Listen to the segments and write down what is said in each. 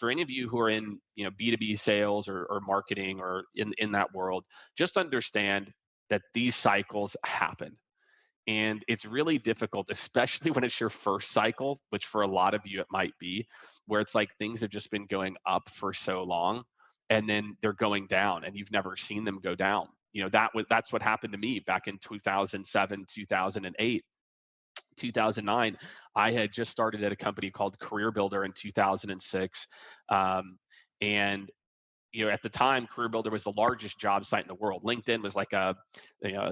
for any of you who are in, B2B sales or marketing or in that world, just understand that these cycles happen. And it's really difficult, especially when it's your first cycle, which for a lot of you it might be, where it's like things have just been going up for so long and then they're going down and you've never seen them go down. That's what happened to me back in 2007, 2008. 2009, I had just started at a company called Career Builder in 2006. And at the time, Career Builder was the largest job site in the world. LinkedIn was like a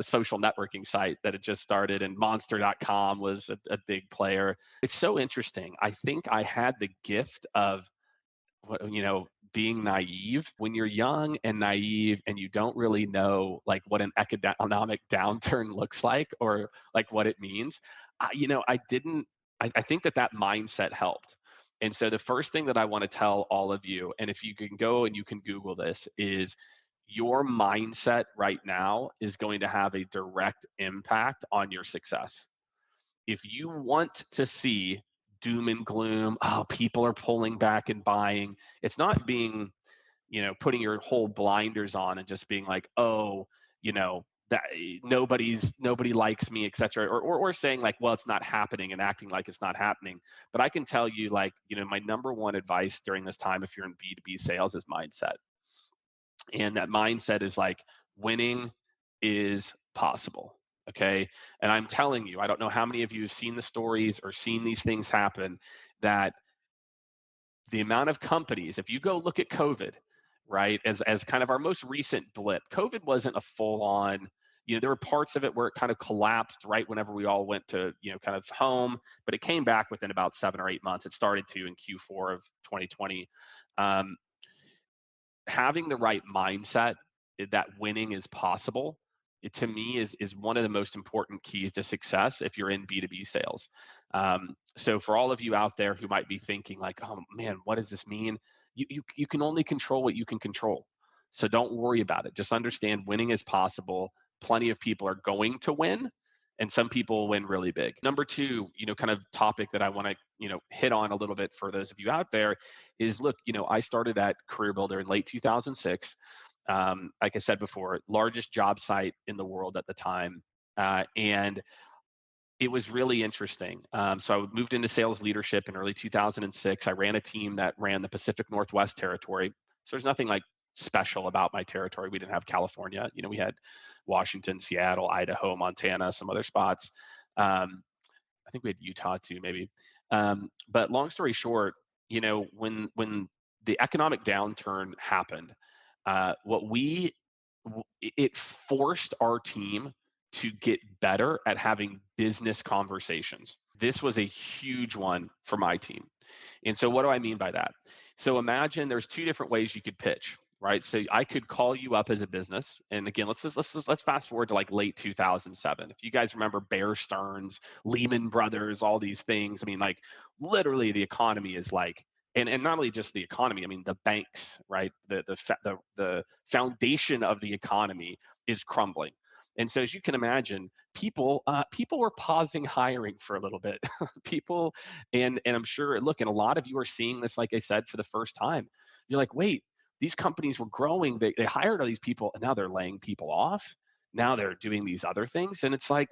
social networking site that had just started, and Monster.com was a big player. It's so interesting. I think I had the gift of, being naive. When you're young and naive and you don't really know like what an economic downturn looks like or like what it means, I didn't. I think that mindset helped. And so the first thing that I want to tell all of you, and if you can go and you can Google this, is your mindset right now is going to have a direct impact on your success. If you want to see doom and gloom, oh, people are pulling back and buying, it's not being, putting your whole blinders on and just being like, oh, that nobody likes me, et cetera, or saying like, well, it's not happening and acting like it's not happening. But I can tell you, like, my number one advice during this time, if you're in B2B sales, is mindset. And that mindset is like, winning is possible. Okay. And I'm telling you, I don't know how many of you have seen the stories or seen these things happen, that the amount of companies, if you go look at COVID, right, as kind of our most recent blip, COVID wasn't a full on, there were parts of it where it kind of collapsed right whenever we all went to, kind of home, but it came back within about 7 or 8 months. It started to in Q4 of 2020. Um, Having the right mindset that winning is possible, to me is one of the most important keys to success if you're in B2B sales. So for all of you out there who might be thinking like, oh man, what does this mean? You can only control what you can control. So don't worry about it. Just understand winning is possible. Plenty of people are going to win, and some people win really big. Number two, kind of topic that I want to, hit on a little bit for those of you out there is, look, I started at Career Builder in late 2006. Like I said before, largest job site in the world at the time. And it was really interesting. So I moved into sales leadership in early 2006. I ran a team that ran the Pacific Northwest territory. So there's nothing like special about my territory. We didn't have California. We had Washington, Seattle, Idaho, Montana, some other spots. I think we had Utah too, maybe. But long story short, when the economic downturn happened, it forced our team to get better at having business conversations. This was a huge one for my team. And so what do I mean by that? So imagine there's two different ways you could pitch, right? So I could call you up as a business. And again, let's fast forward to like late 2007. If you guys remember Bear Stearns, Lehman Brothers, all these things, I mean, like literally the economy is like, and not only just the economy, I mean, the banks, right? The foundation of the economy is crumbling. And so as you can imagine, people were pausing hiring for a little bit. People, and I'm sure, look, and a lot of you are seeing this, like I said, for the first time. You're like, wait, these companies were growing. They hired all these people, and now they're laying people off. Now they're doing these other things. And it's like,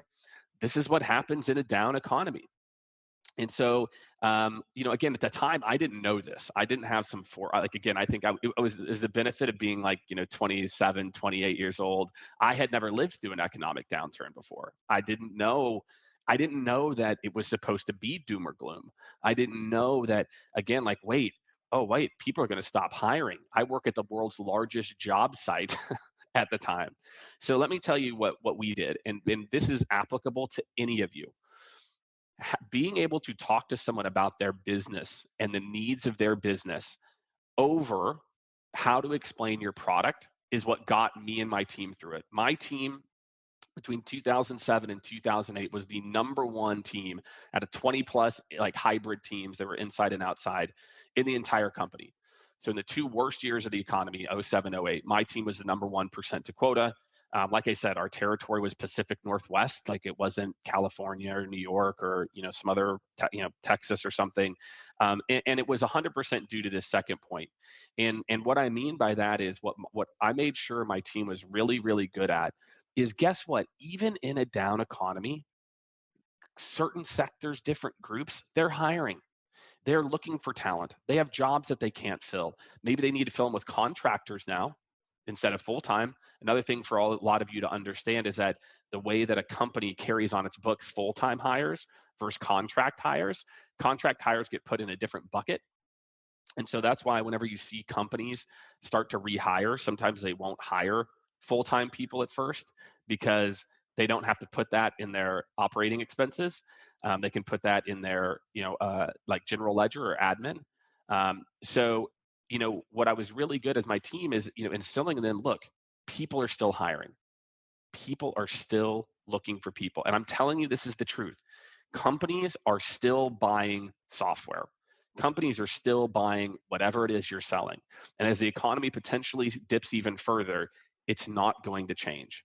this is what happens in a down economy. And so, again, at the time, I didn't know this. I didn't have again, I think it was the benefit of being like, 27, 28 years old. I had never lived through an economic downturn before. I didn't know that it was supposed to be doom or gloom. I didn't know that, again, like, wait, people are going to stop hiring. I work at the world's largest job site at the time. So let me tell you what we did. And this is applicable to any of you. Being able to talk to someone about their business and the needs of their business over how to explain your product is what got me and my team through it. My team between 2007 and 2008 was the number one team out of 20 plus like hybrid teams that were inside and outside in the entire company. So in the two worst years of the economy, 07, 08, my team was the number 1% to quota. Like I said, our territory was Pacific Northwest, like it wasn't California or New York or some other Texas or something, and it was 100% due to this second point. And what I mean by that is what I made sure my team was really really good at is, guess what? Even in a down economy, certain sectors, different groups, they're hiring. They're looking for talent. They have jobs that they can't fill. Maybe they need to fill them with contractors now instead of full time. Another thing for a lot of you to understand is that the way that a company carries on its books full time hires versus contract hires get put in a different bucket. And so that's why whenever you see companies start to rehire, sometimes they won't hire full-time people at first because they don't have to put that in their operating expenses. They can put that in their, like general ledger or admin. So, what I was really good as my team is, instilling in them, look, people are still hiring. People are still looking for people. And I'm telling you, this is the truth. Companies are still buying software. Companies are still buying whatever it is you're selling. And as the economy potentially dips even further, it's not going to change.